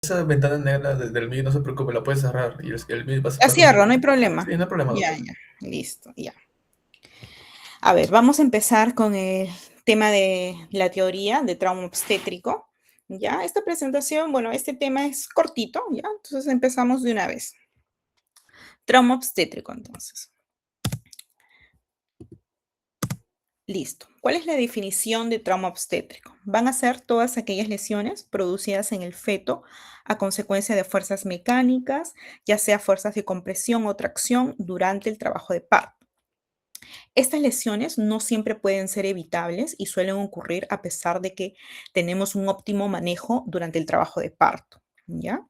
esa ventana negra del MIDI, no se preocupe, la puedes cerrar y el MIDI va a La estar cierro, no hay concentrado. problema. Sí, no hay problema, Ya, doctor. ya, listo, ya. A ver, vamos a empezar con el tema de la teoría de trauma obstétrico. Ya, esta presentación, bueno, este tema es cortito, ya, entonces empezamos de una vez. Trauma obstétrico, entonces. Listo. ¿Cuál es la definición de trauma obstétrico? Van a ser todas aquellas lesiones producidas en el feto a consecuencia de fuerzas mecánicas, ya sea fuerzas de compresión o tracción durante el trabajo de parto. Estas lesiones no siempre pueden ser evitables y suelen ocurrir a pesar de que tenemos un óptimo manejo durante el trabajo de parto, ¿ya?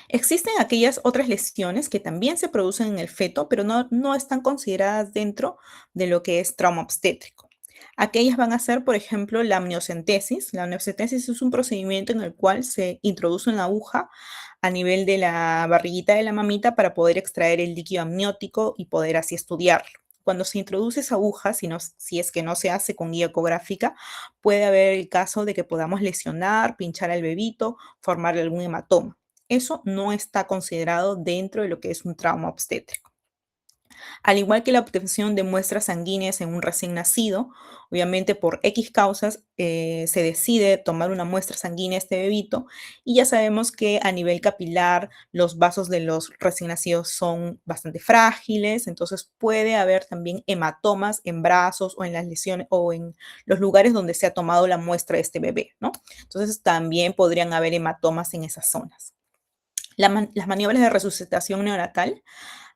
Existen aquellas otras lesiones que también se producen en el feto, pero no están consideradas dentro de lo que es trauma obstétrico. Aquellas van a ser, por ejemplo, la amniocentesis. La amniocentesis es un procedimiento en el cual se introduce una aguja a nivel de la barriguita de la mamita para poder extraer el líquido amniótico y poder así estudiarlo. Cuando se introduce esa aguja, si es que no se hace con guía ecográfica, puede haber el caso de que podamos lesionar, pinchar al bebito, formar algún hematoma. Eso no está considerado dentro de lo que es un trauma obstétrico. Al igual que la obtención de muestras sanguíneas en un recién nacido, obviamente por X causas se decide tomar una muestra sanguínea a este bebito y ya sabemos que a nivel capilar los vasos de los recién nacidos son bastante frágiles, entonces puede haber también hematomas en brazos o en las lesiones o en los lugares donde se ha tomado la muestra de este bebé, ¿no? Entonces también podrían haber hematomas en esas zonas. Las maniobras de resucitación neonatal,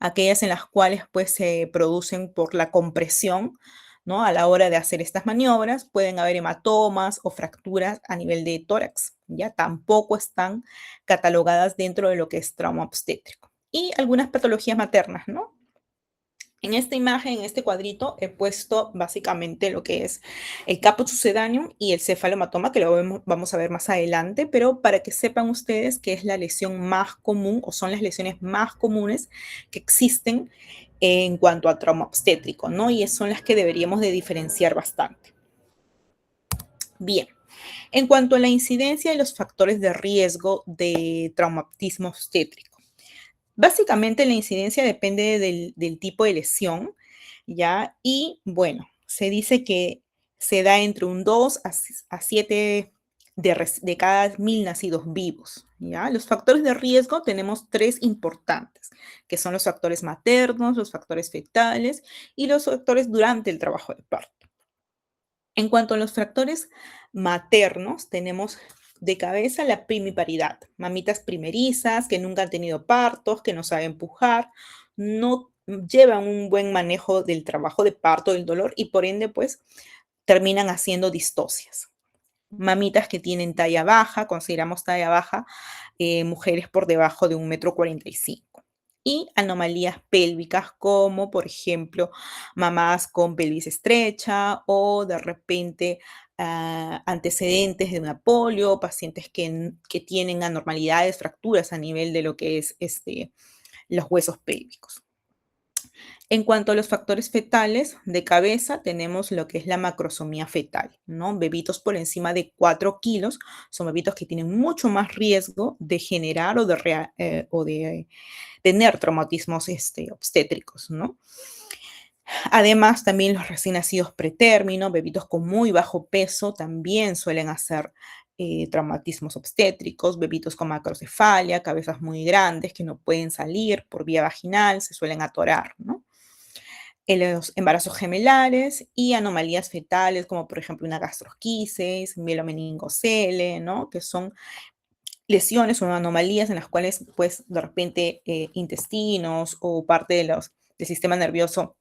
aquellas en las cuales pues se producen por la compresión, ¿no? A la hora de hacer estas maniobras pueden haber hematomas o fracturas a nivel de tórax, ya tampoco están catalogadas dentro de lo que es trauma obstétrico. Y algunas patologías maternas, ¿no? En esta imagen, en este cuadrito, he puesto básicamente lo que es el caput succedaneum y el cefalomatoma, que vamos a ver más adelante, pero para que sepan ustedes que es la lesión más común o son las lesiones más comunes que existen en cuanto a trauma obstétrico, ¿no? Y son las que deberíamos de diferenciar bastante. Bien, en cuanto a la incidencia y los factores de riesgo de traumatismo obstétrico. Básicamente la incidencia depende del tipo de lesión, ¿ya? Y bueno, se dice que se da entre un 2 a 7 de cada 1000 nacidos vivos, ¿ya? Los factores de riesgo tenemos tres importantes, que son los factores maternos, los factores fetales y los factores durante el trabajo de parto. En cuanto a los factores maternos, tenemos de cabeza la primiparidad, mamitas primerizas que nunca han tenido partos, que no saben pujar, no llevan un buen manejo del trabajo de parto, del dolor y por ende pues terminan haciendo distocias. Mamitas que tienen talla baja, consideramos talla baja, mujeres por debajo de 1,45 m. Y anomalías pélvicas como, por ejemplo, mamás con pelvis estrecha o de repente antecedentes de una polio, pacientes que tienen anormalidades, fracturas a nivel de lo que es los huesos pélvicos. En cuanto a los factores fetales de cabeza, tenemos lo que es la macrosomía fetal, ¿no? Bebitos por encima de 4 kilos son bebitos que tienen mucho más riesgo de generar o de tener traumatismos obstétricos, ¿no? Además, también los recién nacidos pretérmino, bebitos con muy bajo peso, también suelen hacer traumatismos obstétricos, bebitos con macrocefalia, cabezas muy grandes que no pueden salir por vía vaginal, se suelen atorar, ¿no? En los embarazos gemelares y anomalías fetales, como por ejemplo una gastrosquisis, mielomeningocele, ¿no? Que son lesiones o anomalías en las cuales, pues, de repente, intestinos o parte del sistema nervioso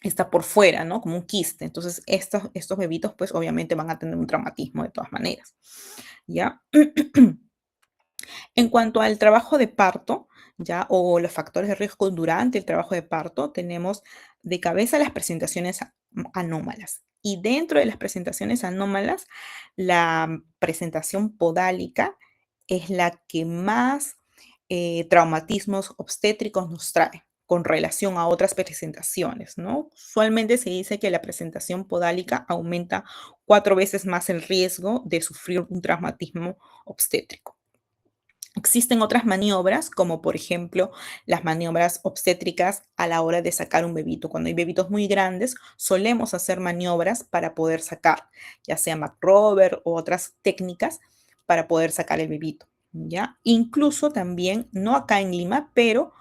está por fuera, ¿no? Como un quiste. Entonces, estos bebitos, pues, obviamente van a tener un traumatismo de todas maneras, ¿ya? En cuanto al trabajo de parto, ¿ya? O los factores de riesgo durante el trabajo de parto, tenemos de cabeza las presentaciones anómalas. Y dentro de las presentaciones anómalas, la presentación podálica es la que más traumatismos obstétricos nos trae con relación a otras presentaciones, ¿no? Usualmente se dice que la presentación podálica aumenta 4 veces más el riesgo de sufrir un traumatismo obstétrico. Existen otras maniobras, como por ejemplo las maniobras obstétricas a la hora de sacar un bebito. Cuando hay bebitos muy grandes, solemos hacer maniobras para poder sacar, ya sea McRober o otras técnicas para poder sacar el bebito, ¿ya? Incluso también, no acá en Lima, pero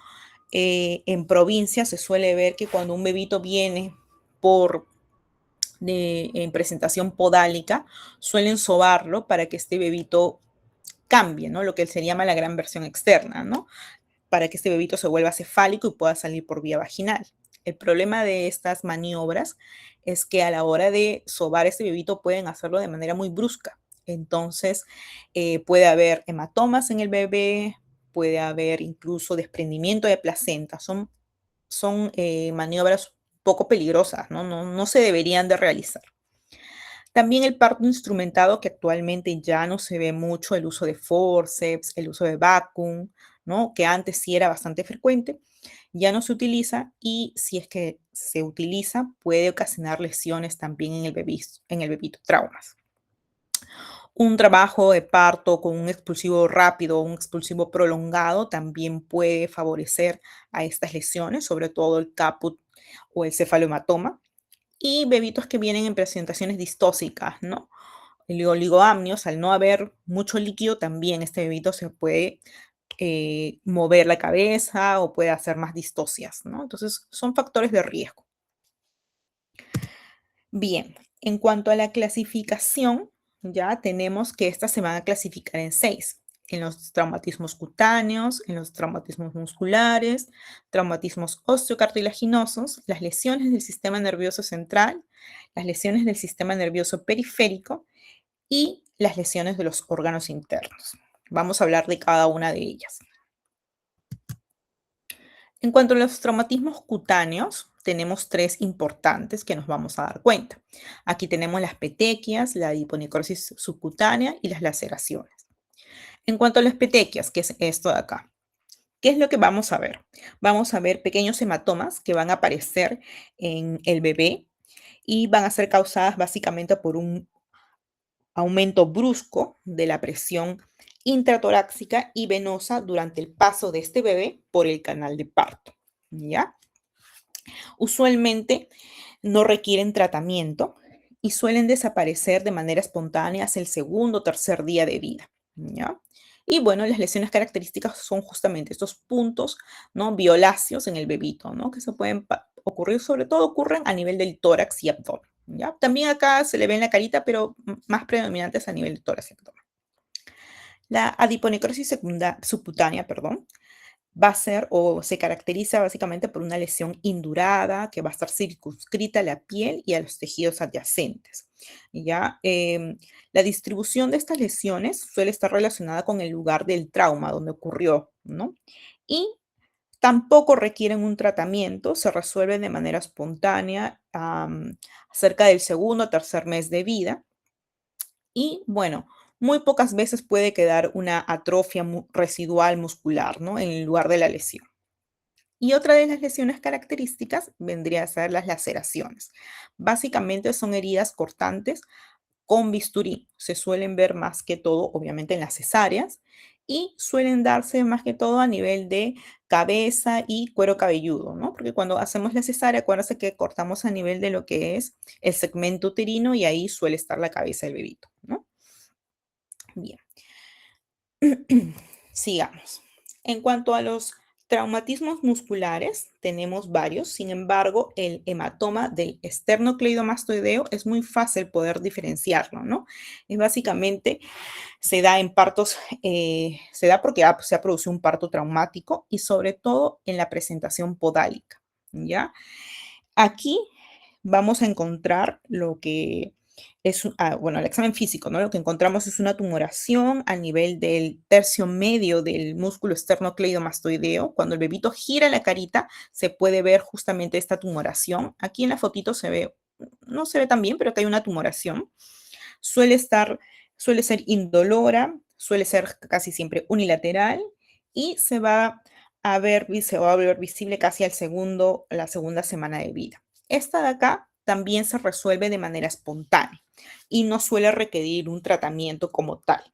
en provincia se suele ver que cuando un bebito viene por en presentación podálica, suelen sobarlo para que este bebito cambie, ¿no? Lo que se llama la gran versión externa, ¿no? Para que este bebito se vuelva cefálico y pueda salir por vía vaginal. El problema de estas maniobras es que a la hora de sobar este bebito pueden hacerlo de manera muy brusca. Entonces, puede haber hematomas en el bebé, puede haber incluso desprendimiento de placenta. Son maniobras poco peligrosas, ¿no? No se deberían de realizar. También el parto instrumentado, que actualmente ya no se ve mucho, el uso de forceps, el uso de vacuum, ¿no? Que antes sí era bastante frecuente, ya no se utiliza y si es que se utiliza puede ocasionar lesiones también en el bebito, traumas. Un trabajo de parto con un expulsivo rápido o un expulsivo prolongado también puede favorecer a estas lesiones, sobre todo el caput o el cefalohematoma. Y bebitos que vienen en presentaciones distóxicas, ¿no? El oligoamnios, al no haber mucho líquido, también este bebito se puede mover la cabeza o puede hacer más distocias, ¿no? Entonces, son factores de riesgo. Bien, en cuanto a la clasificación, ya tenemos que estas se van a clasificar en 6: en los traumatismos cutáneos, en los traumatismos musculares, traumatismos osteocartilaginosos, las lesiones del sistema nervioso central, las lesiones del sistema nervioso periférico y las lesiones de los órganos internos. Vamos a hablar de cada una de ellas. En cuanto a los traumatismos cutáneos, tenemos 3 importantes que nos vamos a dar cuenta. Aquí tenemos las petequias, la hiponecrosis subcutánea y las laceraciones. En cuanto a las petequias, que es esto de acá, ¿qué es lo que vamos a ver? Vamos a ver pequeños hematomas que van a aparecer en el bebé y van a ser causadas básicamente por un aumento brusco de la presión intratorácica y venosa durante el paso de este bebé por el canal de parto, ¿ya? Usualmente no requieren tratamiento y suelen desaparecer de manera espontánea hacia el segundo o tercer día de vida, ¿ya? Y bueno, las lesiones características son justamente estos puntos, ¿no? Violáceos en el bebito, ¿no? Que se pueden ocurrir, sobre todo ocurren a nivel del tórax y abdomen, ¿ya? También acá se le ve en la carita, pero más predominantes a nivel del tórax y abdomen. La adiponecrosis subcutánea, perdón, va a ser o se caracteriza básicamente por una lesión indurada que va a estar circunscrita a la piel y a los tejidos adyacentes. ¿Ya? La distribución de estas lesiones suele estar relacionada con el lugar del trauma donde ocurrió, ¿no? Y tampoco requieren un tratamiento, se resuelven de manera espontánea cerca del segundo o tercer mes de vida. Y bueno, muy pocas veces puede quedar una atrofia residual muscular, ¿no? En el lugar de la lesión. Y otra de las lesiones características vendría a ser las laceraciones. Básicamente son heridas cortantes con bisturí. Se suelen ver más que todo, obviamente, en las cesáreas y suelen darse más que todo a nivel de cabeza y cuero cabelludo, ¿no? Porque cuando hacemos la cesárea, acuérdense que cortamos a nivel de lo que es el segmento uterino y ahí suele estar la cabeza del bebito, ¿no? Bien. Sigamos. En cuanto a los traumatismos musculares, tenemos varios. Sin embargo, el hematoma del esternocleidomastoideo es muy fácil poder diferenciarlo, ¿no? Es básicamente, se da en partos, se da porque se ha producido un parto traumático y sobre todo en la presentación podálica, ¿ya? Aquí vamos a encontrar lo que es, bueno, el examen físico, ¿no? Lo que encontramos es una tumoración a nivel del tercio medio del músculo esternocleidomastoideo. Cuando el bebito gira la carita, se puede ver justamente esta tumoración. Aquí en la fotito se ve, no se ve tan bien, pero que hay una tumoración. Suele estar, suele ser indolora, suele ser casi siempre unilateral y se va a ver visible casi la segunda semana de vida. Esta de acá también se resuelve de manera espontánea y no suele requerir un tratamiento como tal.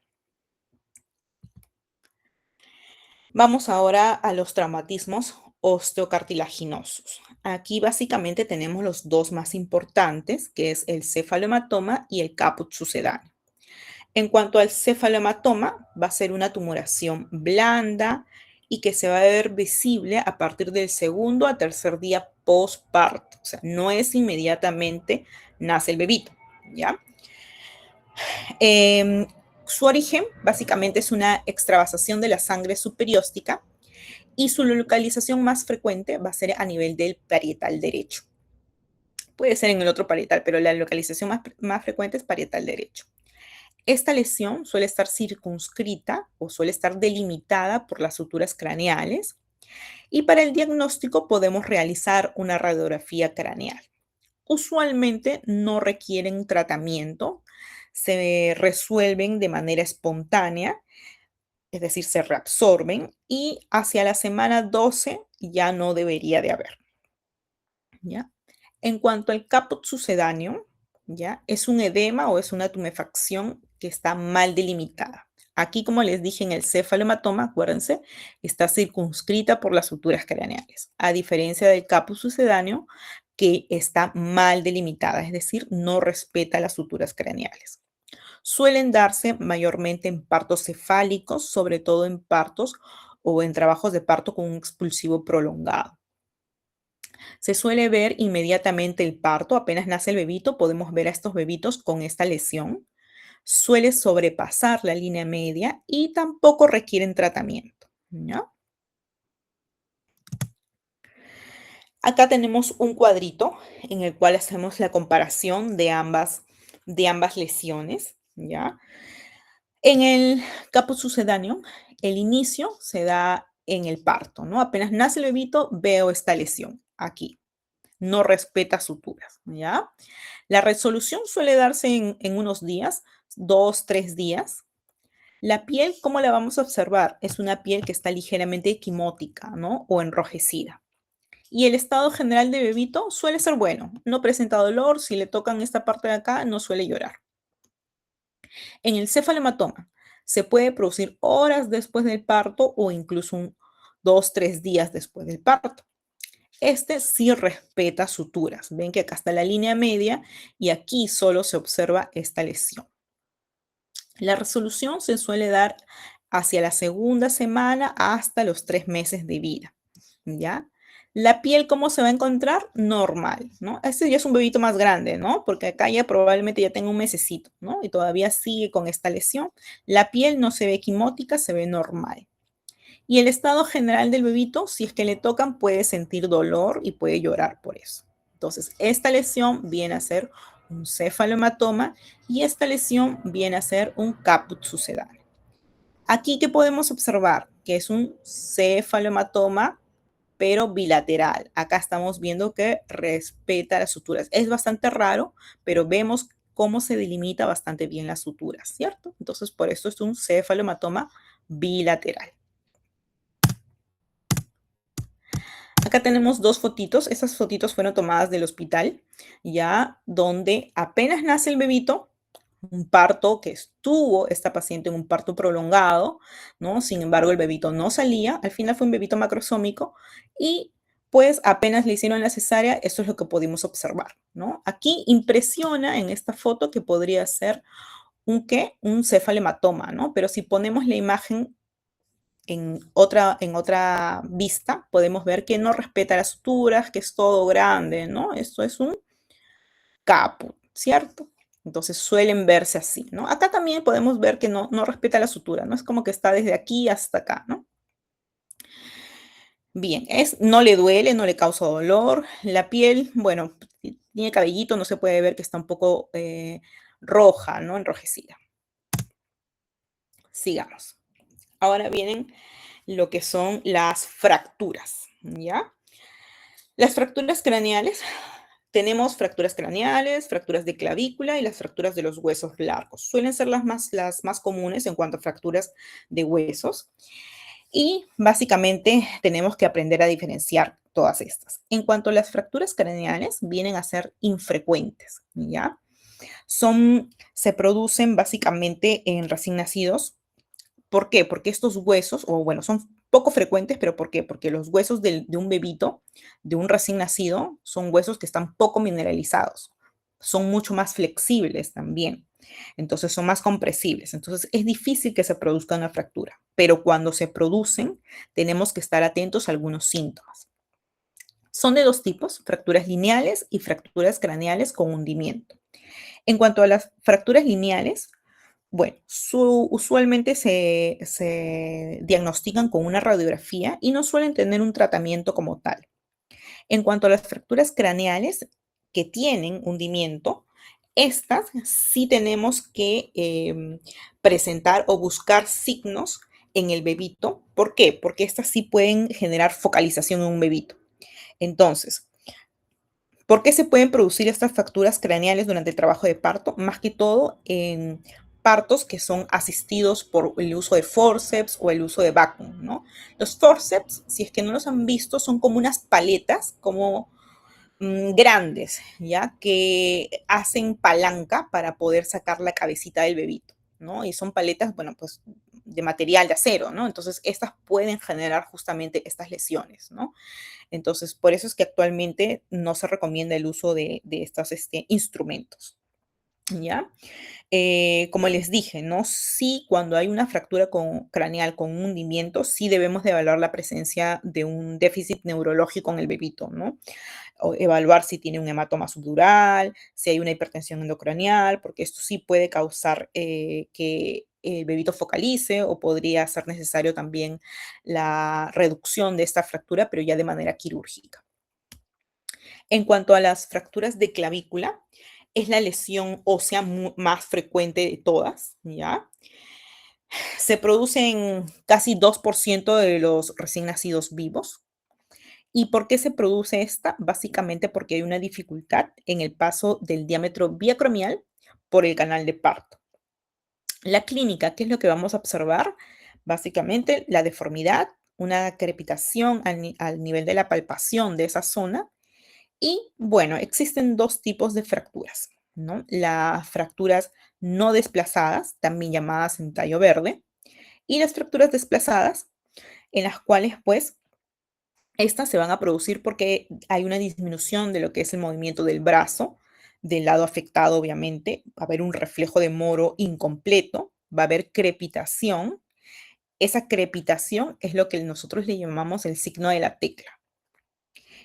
Vamos ahora a los traumatismos osteocartilaginosos. Aquí básicamente tenemos los dos más importantes, que es el cefalohematoma y el caput sucedáneo. En cuanto al cefalohematoma, va a ser una tumoración blanda y que se va a ver visible a partir del segundo a tercer día postparto. O sea, no es inmediatamente nace el bebito, ¿ya? Em, Su origen básicamente es una extravasación de la sangre superióstica y su localización más frecuente va a ser a nivel del parietal derecho. Puede ser en el otro parietal, pero la localización más frecuente es parietal derecho. Esta lesión suele estar circunscrita o suele estar delimitada por las suturas craneales y para el diagnóstico podemos realizar una radiografía craneal. Usualmente no requieren tratamiento, se resuelven de manera espontánea, es decir, se reabsorben y hacia la semana 12 ya no debería de haber, ¿ya? En cuanto al caput sucedáneo, ¿ya? Es un edema o es una tumefacción que está mal delimitada. Aquí, como les dije, en el cefalohematoma, acuérdense, está circunscrita por las suturas craneales, a diferencia del caput sucedáneo, que está mal delimitada, es decir, no respeta las suturas craneales. Suelen darse mayormente en partos cefálicos, sobre todo en partos o en trabajos de parto con un expulsivo prolongado. Se suele ver inmediatamente el parto, apenas nace el bebito, podemos ver a estos bebitos con esta lesión. Suele sobrepasar la línea media y tampoco requieren tratamiento, ¿ya? Acá tenemos un cuadrito en el cual hacemos la comparación de ambas lesiones, ¿ya? En el caput sucedáneo, el inicio se da en el parto, ¿no? Apenas nace el bebito, veo esta lesión aquí. No respeta suturas, ¿ya? La resolución suele darse en unos días, 2, 3 días. La piel, ¿cómo la vamos a observar? Es una piel que está ligeramente equimótica, ¿no? O enrojecida. Y el estado general de bebito suele ser bueno. No presenta dolor. Si le tocan esta parte de acá, no suele llorar. En el cefalohematoma se puede producir horas después del parto o incluso 2, 3 días después del parto. Este sí respeta suturas. Ven que acá está la línea media y aquí solo se observa esta lesión. La resolución se suele dar hacia la segunda semana hasta los 3 meses de vida, ¿ya? La piel, ¿cómo se va a encontrar? Normal, ¿no? Este ya es un bebito más grande, ¿no? Porque acá ya probablemente ya tenga un mesecito, ¿no? Y todavía sigue con esta lesión. La piel no se ve quimótica, se ve normal. Y el estado general del bebito, si es que le tocan, puede sentir dolor y puede llorar por eso. Entonces, esta lesión viene a ser un cefalohematoma y esta lesión viene a ser un caput sucedáneo. Aquí, ¿qué podemos observar? Que es un cefalohematoma, pero bilateral. Acá estamos viendo que respeta las suturas. Es bastante raro, pero vemos cómo se delimita bastante bien las suturas, ¿cierto? Entonces, por eso es un cefalohematoma bilateral. Acá tenemos dos fotitos. Estas fotitos fueron tomadas del hospital, ya donde apenas nace el bebito, un parto que estuvo esta paciente en un parto prolongado, ¿no? Sin embargo, el bebito no salía. Al final fue un bebito macrosómico y pues apenas le hicieron la cesárea, eso es lo que pudimos observar, ¿no? Aquí impresiona en esta foto que podría ser un ¿qué? Un cefalematoma, ¿no? Pero si ponemos la imagen en otra vista, podemos ver que no respeta las suturas, que es todo grande, ¿no? Esto es un caput, ¿cierto? Entonces suelen verse así, ¿no? Acá también podemos ver que no respeta la sutura, ¿no? Es como que está desde aquí hasta acá, ¿no? Bien, no le duele, no le causa dolor. La piel, bueno, tiene cabellito, no se puede ver que está un poco roja, ¿no? Enrojecida. Sigamos. Ahora vienen lo que son las fracturas, ¿ya? Las fracturas craneales, tenemos fracturas craneales, fracturas de clavícula y las fracturas de los huesos largos. Suelen ser las más comunes en cuanto a fracturas de huesos. Y básicamente tenemos que aprender a diferenciar todas estas. En cuanto a las fracturas craneales, vienen a ser infrecuentes, ¿ya? Se producen básicamente en recién nacidos ¿Por qué? Porque estos huesos, o bueno, son poco frecuentes, pero ¿por qué? Porque los huesos de un bebito, de un recién nacido, son huesos que están poco mineralizados, son mucho más flexibles también, entonces son más compresibles, entonces es difícil que se produzca una fractura, pero cuando se producen tenemos que estar atentos a algunos síntomas. Son de dos tipos, fracturas lineales y fracturas craneales con hundimiento. En cuanto a las fracturas lineales, bueno, usualmente se diagnostican con una radiografía y no suelen tener un tratamiento como tal. En cuanto a las fracturas craneales que tienen hundimiento, estas sí tenemos que presentar o buscar signos en el bebito. ¿Por qué? Porque estas sí pueden generar focalización en un bebito. Entonces, ¿por qué se pueden producir estas fracturas craneales durante el trabajo de parto? Más que todo en partos que son asistidos por el uso de forceps o el uso de vacuum, ¿no? Los forceps, si es que no los han visto, son como unas paletas, como grandes, ¿ya? Que hacen palanca para poder sacar la cabecita del bebito, ¿no? Y son paletas, bueno, pues de material de acero, ¿no? Entonces, estas pueden generar justamente estas lesiones, ¿no? Entonces, por eso es que actualmente no se recomienda el uso de estos instrumentos, ¿ya? Como les dije, ¿no? Sí, cuando hay una fractura craneal con un hundimiento, sí debemos de evaluar la presencia de un déficit neurológico en el bebito, ¿no? O evaluar si tiene un hematoma subdural, si hay una hipertensión endocranial, porque esto sí puede causar que el bebito focalice o podría ser necesario también la reducción de esta fractura, pero ya de manera quirúrgica. En cuanto a las fracturas de clavícula, es la lesión ósea más frecuente de todas, ¿ya? Se produce en casi 2% de los recién nacidos vivos. ¿Y por qué se produce esta? Básicamente porque hay una dificultad en el paso del diámetro biacromial por el canal de parto. La clínica, ¿qué es lo que vamos a observar? Básicamente la deformidad, una crepitación al nivel de la palpación de esa zona. Y bueno, existen dos tipos de fracturas, ¿no? Las fracturas no desplazadas, también llamadas en tallo verde, y las fracturas desplazadas, en las cuales pues estas se van a producir porque hay una disminución de lo que es el movimiento del brazo, del lado afectado, obviamente. Va a haber un reflejo de Moro incompleto, va a haber crepitación. Esa crepitación es lo que nosotros le llamamos el signo de la tecla.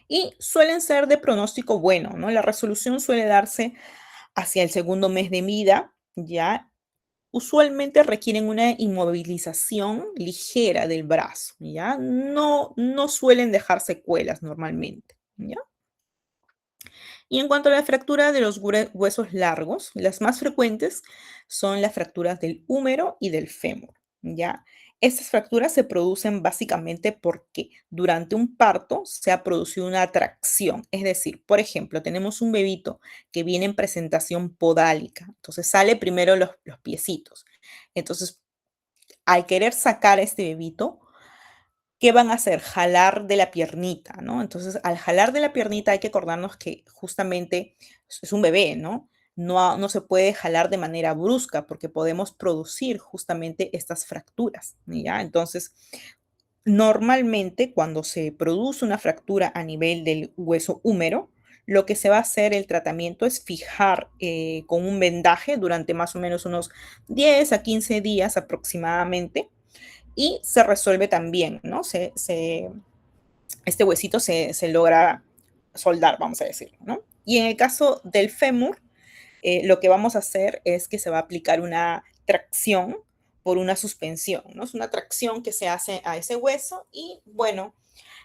Y suelen ser de pronóstico bueno, ¿no? La resolución suele darse hacia el segundo mes de vida, ya. Usualmente requieren una inmovilización ligera del brazo, ¿ya? No suelen dejar secuelas normalmente, ¿ya? Y en cuanto a la fractura de los huesos largos, las más frecuentes son las fracturas del húmero y del fémur, ¿ya? Estas fracturas se producen básicamente porque durante un parto se ha producido una tracción. Es decir, por ejemplo, tenemos un bebito que viene en presentación podálica. Entonces sale primero los piecitos. Entonces, al querer sacar a este bebito, ¿qué van a hacer? Jalar de la piernita, ¿no? Entonces, al jalar de la piernita hay que acordarnos que justamente es un bebé, ¿no? No se puede jalar de manera brusca porque podemos producir justamente estas fracturas, ¿ya? Entonces, normalmente cuando se produce una fractura a nivel del hueso húmero, lo que se va a hacer el tratamiento es fijar con un vendaje durante más o menos unos 10 a 15 días aproximadamente y se resuelve también, ¿no? Este huesito se logra soldar, vamos a decirlo, ¿no? Y en el caso del fémur, lo que vamos a hacer es que se va a aplicar una tracción por una suspensión, ¿no? Es una tracción que se hace a ese hueso y, bueno,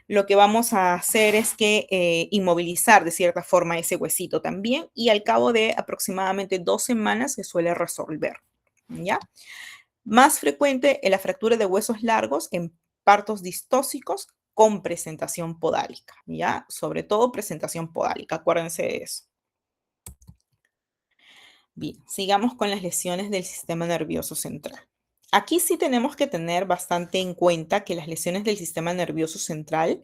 lo que vamos a hacer es que inmovilizar de cierta forma ese huesito también y al cabo de aproximadamente 2 semanas se suele resolver, ¿ya? Más frecuente en la fractura de huesos largos en partos distóxicos con presentación podálica, ¿ya? Sobre todo presentación podálica, acuérdense de eso. Bien, sigamos con las lesiones del sistema nervioso central. Aquí sí tenemos que tener bastante en cuenta que las lesiones del sistema nervioso central,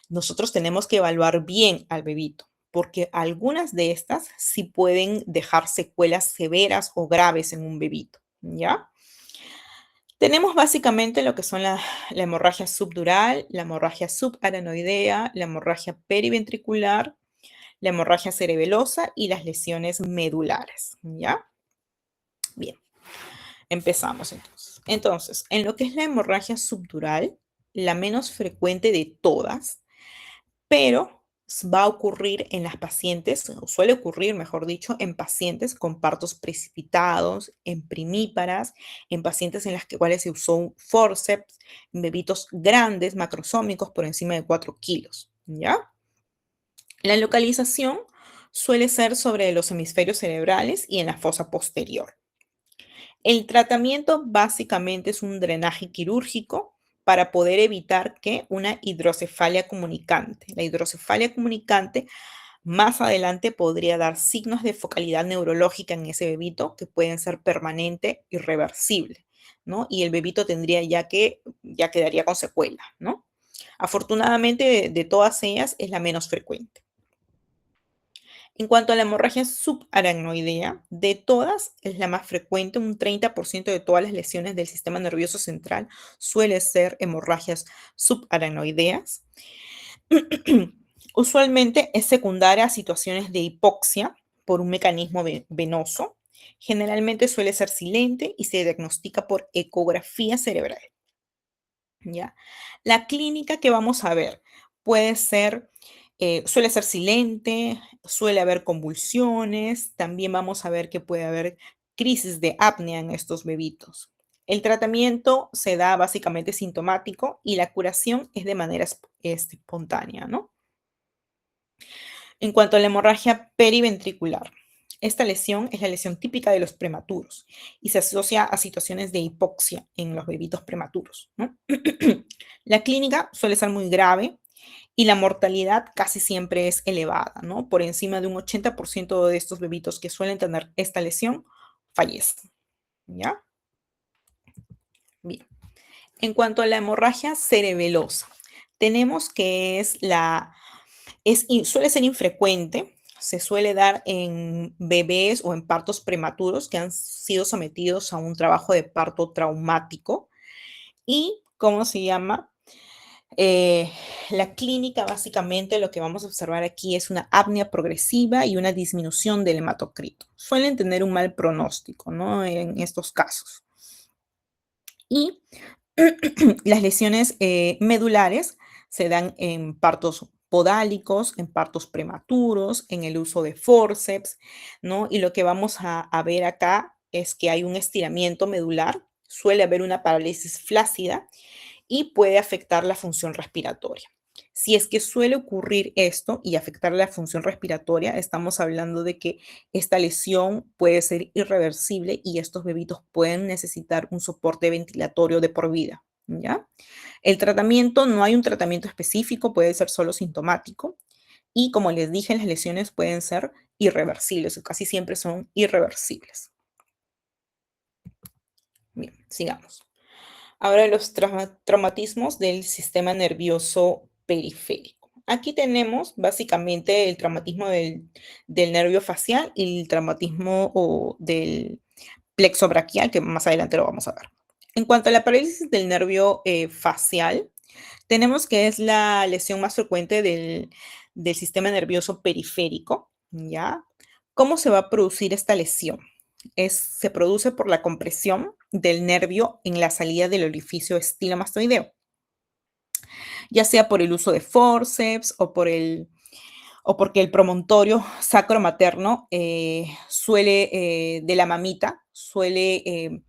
nosotros tenemos que evaluar bien al bebito, porque algunas de estas sí pueden dejar secuelas severas o graves en un bebito, ¿ya? Tenemos básicamente lo que son la hemorragia subdural, la hemorragia subaranoidea, la hemorragia periventricular, la hemorragia cerebelosa y las lesiones medulares, ¿ya? Bien, empezamos entonces. Entonces, en lo que es la hemorragia subdural, la menos frecuente de todas, pero va a ocurrir en las pacientes, o suele ocurrir, mejor dicho, en pacientes con partos precipitados, en primíparas, en pacientes en las cuales se usó un forceps, en bebitos grandes, macrosómicos, por encima de 4 kilos, ¿ya? La localización suele ser sobre los hemisferios cerebrales y en la fosa posterior. El tratamiento básicamente es un drenaje quirúrgico para poder evitar que una hidrocefalia comunicante. La hidrocefalia comunicante más adelante podría dar signos de focalidad neurológica en ese bebito que pueden ser permanente y reversible, ¿no? Y el bebito tendría ya quedaría con secuela, ¿no? Afortunadamente, de todas ellas es la menos frecuente. En cuanto a la hemorragia subaracnoidea, de todas es la más frecuente, un 30% de todas las lesiones del sistema nervioso central suele ser hemorragias subaracnoideas. Usualmente es secundaria a situaciones de hipoxia por un mecanismo venoso. Generalmente suele ser silente y se diagnostica por ecografía cerebral, ¿ya? La clínica que vamos a ver puede ser, suele ser silente, suele haber convulsiones, también vamos a ver que puede haber crisis de apnea en estos bebitos. El tratamiento se da básicamente sintomático y la curación es de manera espontánea, ¿no? En cuanto a la hemorragia periventricular, esta lesión es la lesión típica de los prematuros y se asocia a situaciones de hipoxia en los bebitos prematuros, ¿no? La clínica suele ser muy grave y la mortalidad casi siempre es elevada, ¿no? Por encima de un 80% de estos bebitos que suelen tener esta lesión fallecen, ¿ya? Bien. En cuanto a la hemorragia cerebelosa, tenemos que suele ser infrecuente, se suele dar en bebés o en partos prematuros que han sido sometidos a un trabajo de parto traumático y, ¿cómo se llama? La clínica, básicamente, lo que vamos a observar aquí es una apnea progresiva y una disminución del hematocrito. Suelen tener un mal pronóstico, ¿no? En estos casos. Y las lesiones medulares se dan en partos podálicos, en partos prematuros, en el uso de forceps, ¿no? Y lo que vamos a ver acá es que hay un estiramiento medular, suele haber una parálisis flácida y puede afectar la función respiratoria. Si es que suele ocurrir esto y afectar la función respiratoria, estamos hablando de que esta lesión puede ser irreversible y estos bebitos pueden necesitar un soporte ventilatorio de por vida, ¿ya? El tratamiento, no hay un tratamiento específico, puede ser solo sintomático y como les dije, las lesiones pueden ser irreversibles o casi siempre son irreversibles. Bien, sigamos. Ahora los traumatismos del sistema nervioso periférico. Aquí tenemos básicamente el traumatismo del nervio facial y el traumatismo del plexo braquial, que más adelante lo vamos a ver. En cuanto a la parálisis del nervio facial, tenemos que es la lesión más frecuente del sistema nervioso periférico, ¿ya? ¿Cómo se va a producir esta lesión? Se produce por la compresión del nervio en la salida del orificio estilomastoideo, ya sea por el uso de forceps o porque el promontorio sacromaterno de la mamita suele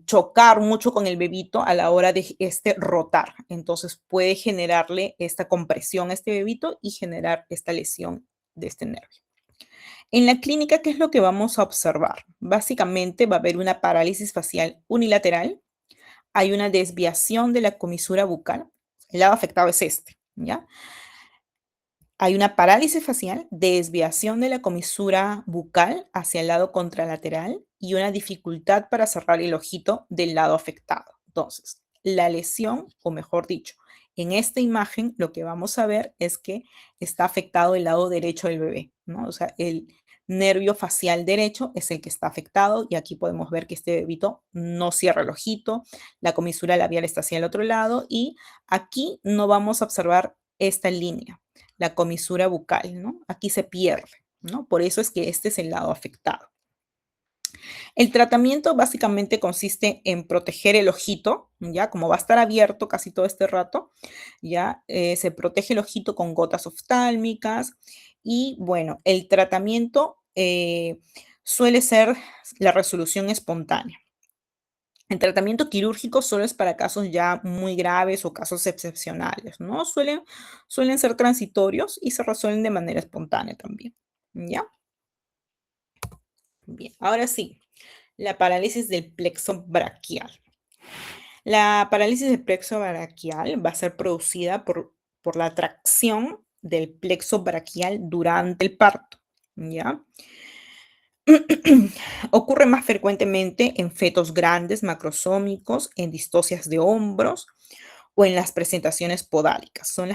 chocar mucho con el bebito a la hora de rotar. Entonces puede generarle esta compresión a este bebito y generar esta lesión de este nervio. En la clínica, ¿qué es lo que vamos a observar? Básicamente va a haber una parálisis facial unilateral, hay una desviación de la comisura bucal, el lado afectado es este, ¿ya? Hay una parálisis facial, desviación de la comisura bucal hacia el lado contralateral y una dificultad para cerrar el ojito del lado afectado. Entonces, la lesión, o mejor dicho, en esta imagen lo que vamos a ver es que está afectado el lado derecho del bebé, ¿no? O sea, nervio facial derecho es el que está afectado y aquí podemos ver que este bebito no cierra el ojito, la comisura labial está hacia el otro lado y aquí no vamos a observar esta línea, la comisura bucal, ¿no? Aquí se pierde, ¿no? Por eso es que este es el lado afectado. El tratamiento básicamente consiste en proteger el ojito, ¿ya? Como va a estar abierto casi todo este rato, ¿ya? Se protege el ojito con gotas oftálmicas y bueno, el tratamiento suele ser la resolución espontánea. El tratamiento quirúrgico solo es para casos ya muy graves o casos excepcionales, ¿no? Suelen ser transitorios y se resuelven de manera espontánea también, ¿ya? Bien, ahora sí, la parálisis del plexo braquial. La parálisis del plexo braquial va a ser producida por la tracción del plexo braquial durante el parto, ¿ya? Ocurre más frecuentemente en fetos grandes, macrosómicos, en distocias de hombros o en las presentaciones podálicas. Son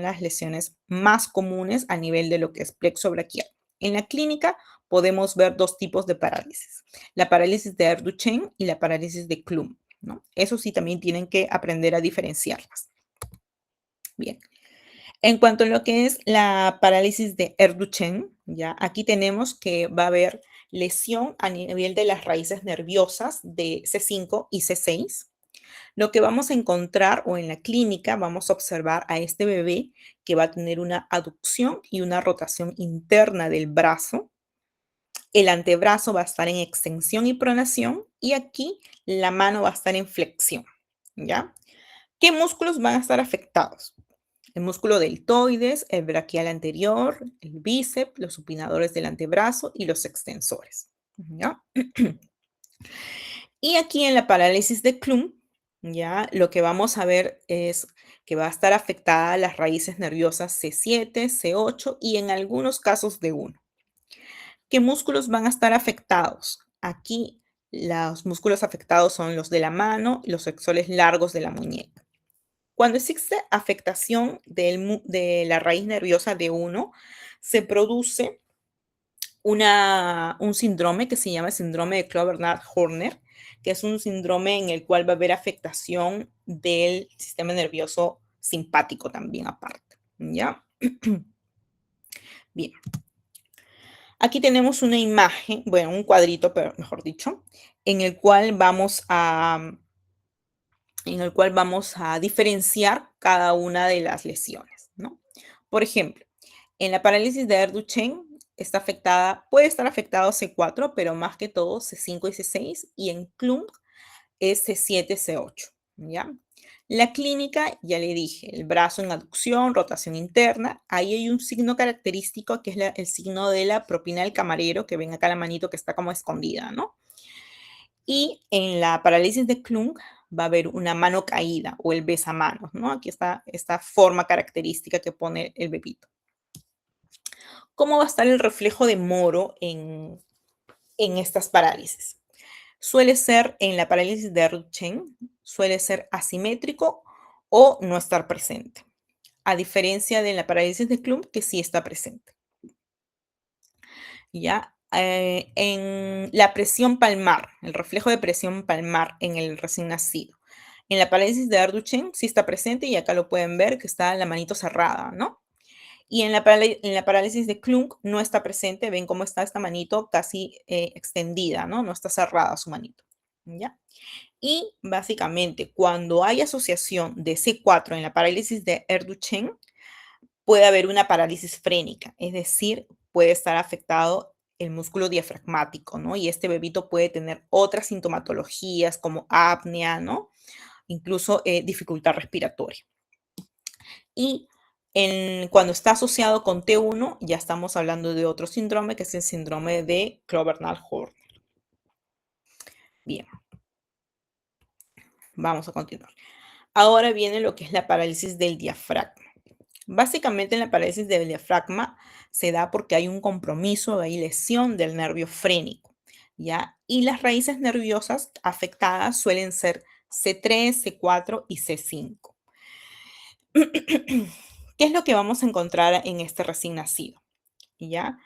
las lesiones más comunes a nivel de lo que es plexo braquial. En la clínica podemos ver dos tipos de parálisis, la parálisis de Erduchen y la parálisis de Klum, ¿no? Eso sí, también tienen que aprender a diferenciarlas. Bien. En cuanto a lo que es la parálisis de Erduchen, ya aquí tenemos que va a haber lesión a nivel de las raíces nerviosas de C5 y C6. Lo que vamos a encontrar o en la clínica vamos a observar a este bebé que va a tener una aducción y una rotación interna del brazo. El antebrazo va a estar en extensión y pronación y aquí la mano va a estar en flexión, ¿ya? ¿Qué músculos van a estar afectados? El músculo deltoides, el braquial anterior, el bíceps, los supinadores del antebrazo y los extensores, ¿ya? Y aquí en la parálisis de Klum, ya lo que vamos a ver es que va a estar afectada las raíces nerviosas C7, C8 y en algunos casos D1. ¿Qué músculos van a estar afectados? Aquí los músculos afectados son los de la mano y los exoles largos de la muñeca. Cuando existe afectación de la raíz nerviosa D1, se produce un síndrome que se llama síndrome de Clobernard-Horner, que es un síndrome en el cual va a haber afectación del sistema nervioso simpático también aparte, ¿ya? Bien, aquí tenemos una imagen, bueno, un cuadrito, pero mejor dicho, en el cual vamos a diferenciar cada una de las lesiones, ¿no? Por ejemplo, en la parálisis de Erduchen puede estar afectado C4, pero más que todo C5 y C6, y en Klum es C7, C8, ¿ya? La clínica, ya le dije, el brazo en aducción, rotación interna, ahí hay un signo característico que es el signo de la propina del camarero, que ven acá la manito que está como escondida, ¿no? Y en la parálisis de Klum va a haber una mano caída o el besamanos, ¿no? Aquí está esta forma característica que pone el bebito. ¿Cómo va a estar el reflejo de Moro en estas parálisis? Suele ser en la parálisis de Erduchen, suele ser asimétrico o no estar presente, a diferencia de la parálisis de Klum, que sí está presente. ¿Ya? En la presión palmar, el reflejo de presión palmar en el recién nacido. En la parálisis de Erduchen sí está presente y acá lo pueden ver que está la manito cerrada, ¿no? Y en la parálisis de Klunk no está presente, ven cómo está esta manito casi extendida, ¿no? No está cerrada su manito, ¿ya? Y básicamente cuando hay asociación de C4 en la parálisis de Erduchen, puede haber una parálisis frénica, es decir, puede estar afectado el músculo diafragmático, ¿no? Y este bebito puede tener otras sintomatologías como apnea, ¿no? Incluso dificultad respiratoria. Y cuando está asociado con T1, ya estamos hablando de otro síndrome, que es el síndrome de Clobernard-Horner. Bien, vamos a continuar. Ahora viene lo que es la parálisis del diafragma. Básicamente en la parálisis del diafragma se da porque hay un compromiso, hay lesión del nervio frénico, ¿ya? Y las raíces nerviosas afectadas suelen ser C3, C4 y C5. ¿Qué es lo que vamos a encontrar en este recién nacido? ¿Ya?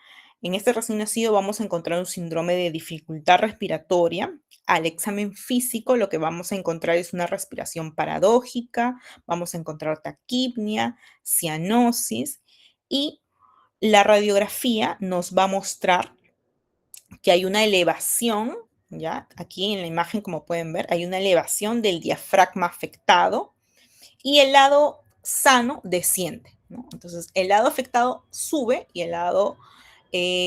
En este recién nacido vamos a encontrar un síndrome de dificultad respiratoria. Al examen físico lo que vamos a encontrar es una respiración paradójica, vamos a encontrar taquipnia, cianosis y la radiografía nos va a mostrar que hay una elevación, ¿ya? Aquí en la imagen, como pueden ver, hay una elevación del diafragma afectado y el lado sano desciende, ¿no? Entonces, el lado afectado sube y el lado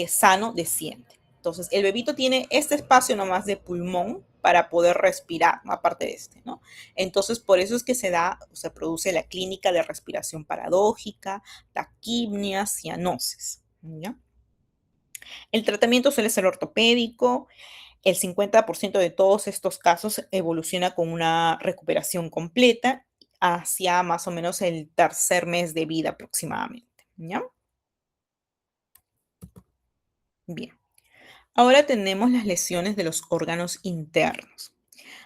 sano desciende. Entonces, el bebito tiene este espacio nomás de pulmón para poder respirar, ¿no? Aparte de este, ¿no? Entonces, por eso es que se produce la clínica de respiración paradójica, taquipnia, cianosis, ¿ya? El tratamiento suele ser ortopédico. El 50% de todos estos casos evoluciona con una recuperación completa hacia más o menos el tercer mes de vida aproximadamente, ¿ya? Bien. Ahora tenemos las lesiones de los órganos internos.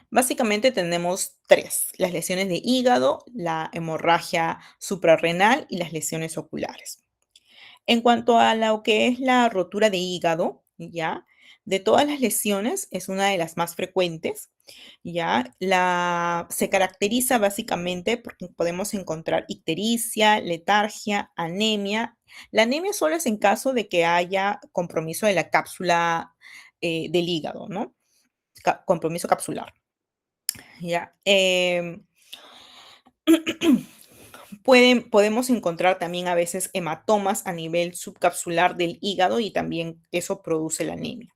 Básicamente tenemos tres: las lesiones de hígado, la hemorragia suprarrenal y las lesiones oculares. En cuanto a lo que es la rotura de hígado, ¿ya? De todas las lesiones es una de las más frecuentes, ¿ya? Se caracteriza básicamente porque podemos encontrar ictericia, letargia, anemia. La anemia solo es en caso de que haya compromiso de la cápsula del hígado, ¿no? Compromiso capsular, ¿ya? Podemos encontrar también a veces hematomas a nivel subcapsular del hígado y también eso produce la anemia.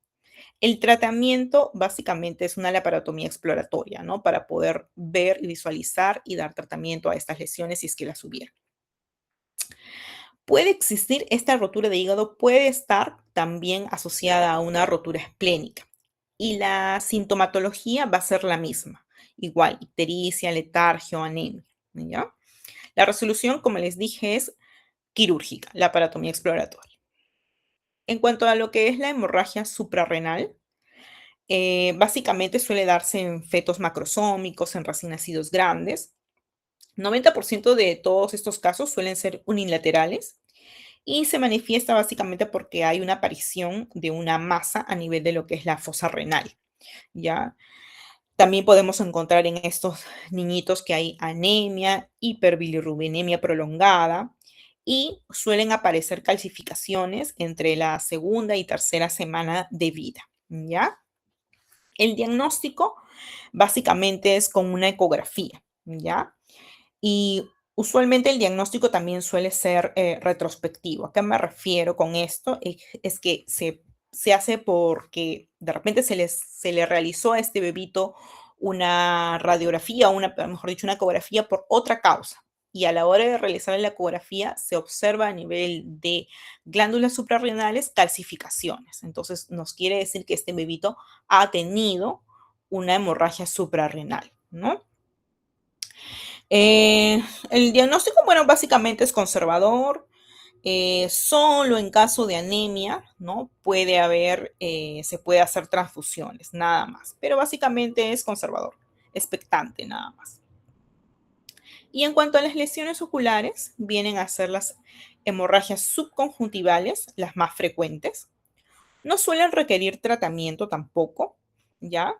El tratamiento básicamente es una laparotomía exploratoria, ¿no? Para poder ver y visualizar y dar tratamiento a estas lesiones si es que las hubiera. Puede existir esta rotura de hígado, puede estar también asociada a una rotura esplénica y la sintomatología va a ser la misma, igual, ictericia, letargia o anemia, ¿ya? La resolución, como les dije, es quirúrgica, la aparatomía exploratoria. En cuanto a lo que es la hemorragia suprarrenal, básicamente suele darse en fetos macrosómicos, en recién nacidos grandes. 90% de todos estos casos suelen ser unilaterales y se manifiesta básicamente porque hay una aparición de una masa a nivel de lo que es la fosa renal, ¿ya? También podemos encontrar en estos niñitos que hay anemia, hiperbilirrubinemia prolongada y suelen aparecer calcificaciones entre la segunda y tercera semana de vida, ¿ya? El diagnóstico básicamente es con una ecografía, ¿ya? Y usualmente el diagnóstico también suele ser retrospectivo. ¿A qué me refiero con esto? Es que se hace porque de repente se le realizó a este bebito una radiografía, mejor dicho, una ecografía por otra causa. Y a la hora de realizar la ecografía se observa a nivel de glándulas suprarrenales calcificaciones. Entonces nos quiere decir que este bebito ha tenido una hemorragia suprarrenal, ¿no? El diagnóstico, bueno, básicamente es conservador. Solo en caso de anemia, ¿no? Se puede hacer transfusiones, nada más. Pero básicamente es conservador, expectante, nada más. Y en cuanto a las lesiones oculares, vienen a ser las hemorragias subconjuntivales, las más frecuentes. No suelen requerir tratamiento tampoco, ¿ya?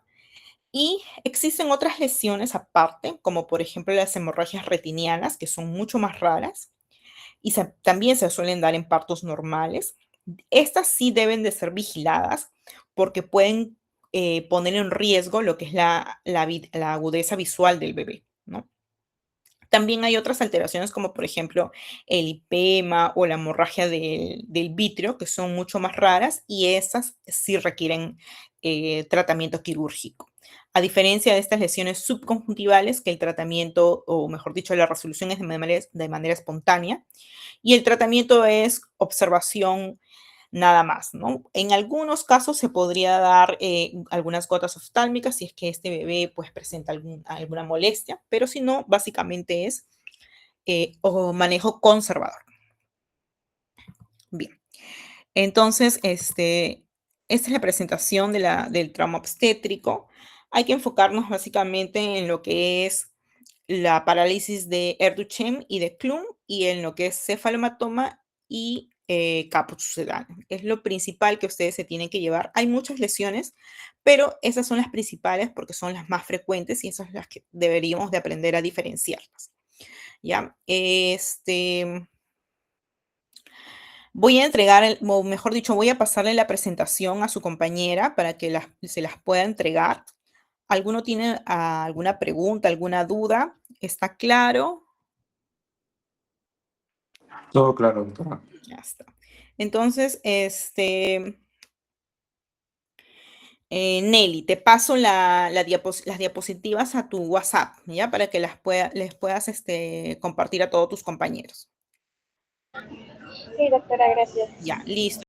Y existen otras lesiones aparte, como por ejemplo las hemorragias retinianas, que son mucho más raras y también se suelen dar en partos normales. Estas sí deben de ser vigiladas porque pueden poner en riesgo lo que es la agudeza visual del bebé, ¿no? También hay otras alteraciones como por ejemplo el lipema o la hemorragia del vítreo, que son mucho más raras y esas sí requieren tratamiento quirúrgico. A diferencia de estas lesiones subconjuntivales, que el tratamiento, o mejor dicho, la resolución es de manera espontánea y el tratamiento es observación nada más, ¿no? En algunos casos se podría dar algunas gotas oftálmicas si es que este bebé pues presenta alguna molestia, pero si no, básicamente es o manejo conservador. Bien, entonces, esta es la presentación del trauma obstétrico. Hay que enfocarnos básicamente en lo que es la parálisis de Erduchem y de Klum y en lo que es cefalomatoma y caput sucedáneo. Es lo principal que ustedes se tienen que llevar. Hay muchas lesiones, pero esas son las principales porque son las más frecuentes y esas son las que deberíamos de aprender a diferenciarlas. ¿Ya? Voy a entregar, o mejor dicho, voy a pasarle la presentación a su compañera para que se las pueda entregar. ¿Alguno tiene alguna pregunta, alguna duda? ¿Está claro? Todo claro, doctora. Ya está. Entonces, Nelly, te paso las diapositivas a tu WhatsApp, ¿ya? Para que les puedas compartir a todos tus compañeros. Sí, doctora, gracias. Ya, listo.